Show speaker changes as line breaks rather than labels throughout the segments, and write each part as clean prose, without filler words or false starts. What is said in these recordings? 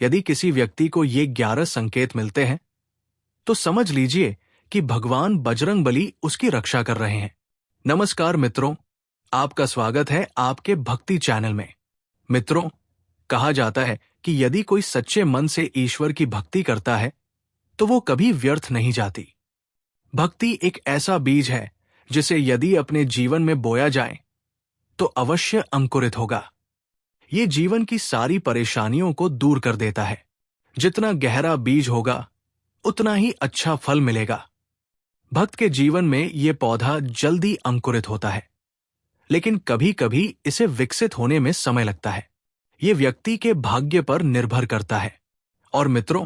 यदि किसी व्यक्ति को ये 11 संकेत मिलते हैं तो समझ लीजिए कि भगवान बजरंगबली उसकी रक्षा कर रहे हैं। नमस्कार मित्रों, आपका स्वागत है आपके भक्ति चैनल में। मित्रों, कहा जाता है कि यदि कोई सच्चे मन से ईश्वर की भक्ति करता है तो वो कभी व्यर्थ नहीं जाती। भक्ति एक ऐसा बीज है जिसे यदि अपने जीवन में बोया जाए तो अवश्य अंकुरित होगा। ये जीवन की सारी परेशानियों को दूर कर देता है। जितना गहरा बीज होगा उतना ही अच्छा फल मिलेगा। भक्त के जीवन में ये पौधा जल्दी अंकुरित होता है, लेकिन कभी कभी इसे विकसित होने में समय लगता है। ये व्यक्ति के भाग्य पर निर्भर करता है। और मित्रों,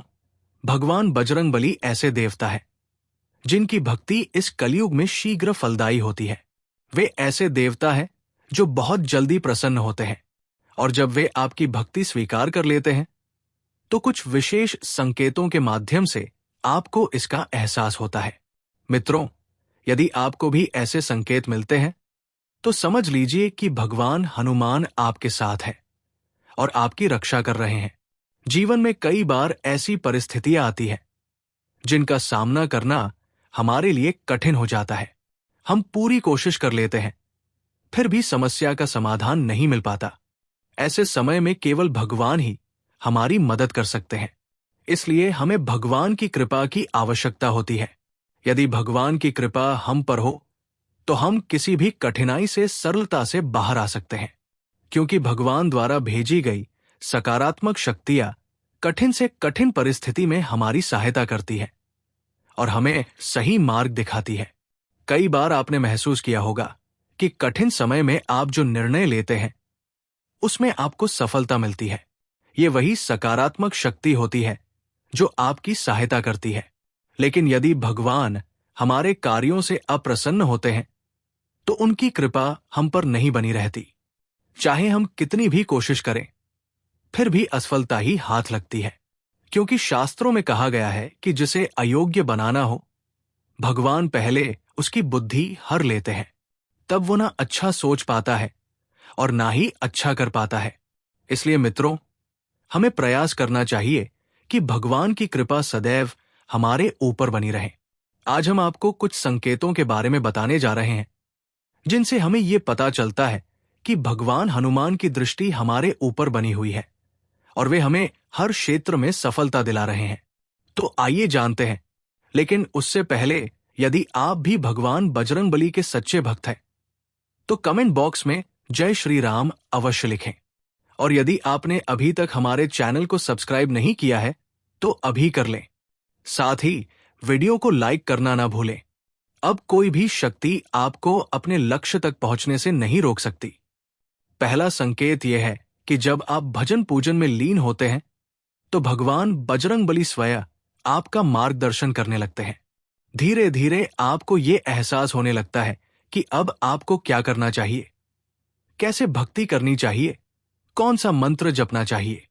भगवान बजरंगबली ऐसे देवता है जिनकी भक्ति इस कलयुग में शीघ्र फलदायी होती है। वे ऐसे देवता हैं जो बहुत जल्दी प्रसन्न होते हैं, और जब वे आपकी भक्ति स्वीकार कर लेते हैं तो कुछ विशेष संकेतों के माध्यम से आपको इसका एहसास होता है। मित्रों, यदि आपको भी ऐसे संकेत मिलते हैं तो समझ लीजिए कि भगवान हनुमान आपके साथ है और आपकी रक्षा कर रहे हैं। जीवन में कई बार ऐसी परिस्थितियां आती हैं जिनका सामना करना हमारे लिए कठिन हो जाता है। हम पूरी कोशिश कर लेते हैं, फिर भी समस्या का समाधान नहीं मिल पाता। ऐसे समय में केवल भगवान ही हमारी मदद कर सकते हैं। इसलिए हमें भगवान की कृपा की आवश्यकता होती है। यदि भगवान की कृपा हम पर हो तो हम किसी भी कठिनाई से सरलता से बाहर आ सकते हैं, क्योंकि भगवान द्वारा भेजी गई सकारात्मक शक्तियां कठिन से कठिन परिस्थिति में हमारी सहायता करती है और हमें सही मार्ग दिखाती है। कई बार आपने महसूस किया होगा कि कठिन समय में आप जो निर्णय लेते हैं उसमें आपको सफलता मिलती है। ये वही सकारात्मक शक्ति होती है जो आपकी सहायता करती है। लेकिन यदि भगवान हमारे कार्यों से अप्रसन्न होते हैं तो उनकी कृपा हम पर नहीं बनी रहती। चाहे हम कितनी भी कोशिश करें, फिर भी असफलता ही हाथ लगती है, क्योंकि शास्त्रों में कहा गया है कि जिसे अयोग्य बनाना हो, भगवान पहले उसकी बुद्धि हर लेते हैं। तब वो ना अच्छा सोच पाता है और ना ही अच्छा कर पाता है। इसलिए मित्रों, हमें प्रयास करना चाहिए कि भगवान की कृपा सदैव हमारे ऊपर बनी रहे। आज हम आपको कुछ संकेतों के बारे में बताने जा रहे हैं जिनसे हमें ये पता चलता है कि भगवान हनुमान की दृष्टि हमारे ऊपर बनी हुई है और वे हमें हर क्षेत्र में सफलता दिला रहे हैं। तो आइए जानते हैं। लेकिन उससे पहले, यदि आप भी भगवान बजरंगबली के सच्चे भक्त हैं तो कमेंट बॉक्स में जय श्री राम अवश्य लिखें। और यदि आपने अभी तक हमारे चैनल को सब्सक्राइब नहीं किया है तो अभी कर लें। साथ ही वीडियो को लाइक करना ना भूलें। अब कोई भी शक्ति आपको अपने लक्ष्य तक पहुंचने से नहीं रोक सकती। पहला संकेत यह है कि जब आप भजन पूजन में लीन होते हैं तो भगवान बजरंगबली स्वयं आपका मार्गदर्शन करने लगते हैं। धीरे धीरे आपको ये एहसास होने लगता है कि अब आपको क्या करना चाहिए, कैसे भक्ति करनी चाहिए, कौन सा मंत्र जपना चाहिए।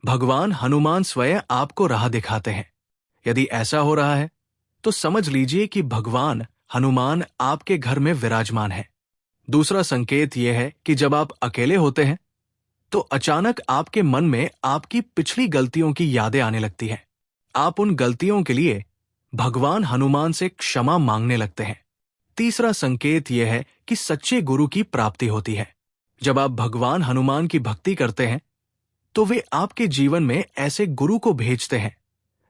भगवान हनुमान स्वयं आपको राह दिखाते हैं। यदि ऐसा हो रहा है तो समझ लीजिए कि भगवान हनुमान आपके घर में विराजमान है। दूसरा संकेत यह है कि जब आप अकेले होते हैं तो अचानक आपके मन में आपकी पिछली गलतियों की यादें आने लगती हैं। आप उन गलतियों के लिए भगवान हनुमान से क्षमा मांगने लगते हैं। तीसरा संकेत यह है कि सच्चे गुरु की प्राप्ति होती है। जब आप भगवान हनुमान की भक्ति करते हैं तो वे आपके जीवन में ऐसे गुरु को भेजते हैं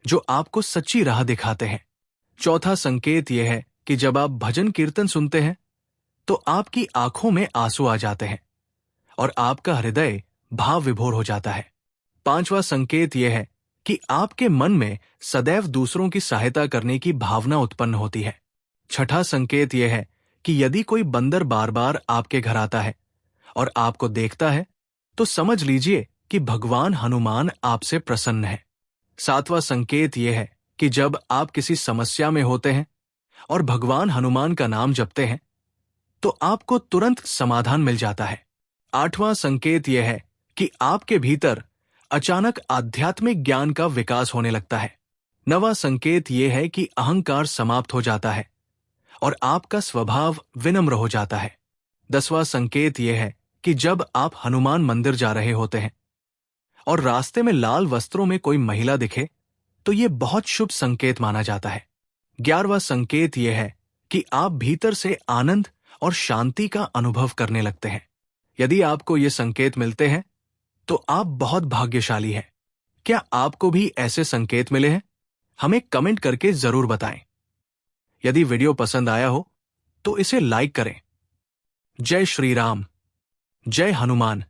जो आपको सच्ची राह दिखाते हैं। चौथा संकेत यह है कि जब आप भजन कीर्तन सुनते हैं तो आपकी आंखों में आंसू आ जाते हैं और आपका हृदय भाव विभोर हो जाता है। पांचवा संकेत यह है कि आपके मन में सदैव दूसरों की सहायता करने की भावना उत्पन्न होती है। छठा संकेत यह है कि यदि कोई बंदर बार बार आपके घर आता है और आपको देखता है तो समझ लीजिए कि भगवान हनुमान आपसे प्रसन्न है। सातवां संकेत यह है कि जब आप किसी समस्या में होते हैं और भगवान हनुमान का नाम जपते हैं तो आपको तुरंत समाधान मिल जाता है। आठवां संकेत यह है कि आपके भीतर अचानक आध्यात्मिक ज्ञान का विकास होने लगता है। नवां संकेत यह है कि अहंकार समाप्त हो जाता है और आपका स्वभाव विनम्र हो जाता है। 10वां संकेत यह है कि जब आप हनुमान मंदिर जा रहे होते हैं और रास्ते में लाल वस्त्रों में कोई महिला दिखे तो ये बहुत शुभ संकेत माना जाता है। 11वां संकेत यह है कि आप भीतर से आनंद और शांति का अनुभव करने लगते हैं। यदि आपको ये संकेत मिलते हैं तो आप बहुत भाग्यशाली हैं। क्या आपको भी ऐसे संकेत मिले हैं? हमें कमेंट करके जरूर बताएं। यदि वीडियो पसंद आया हो तो इसे लाइक करें। जय श्री राम, जय हनुमान।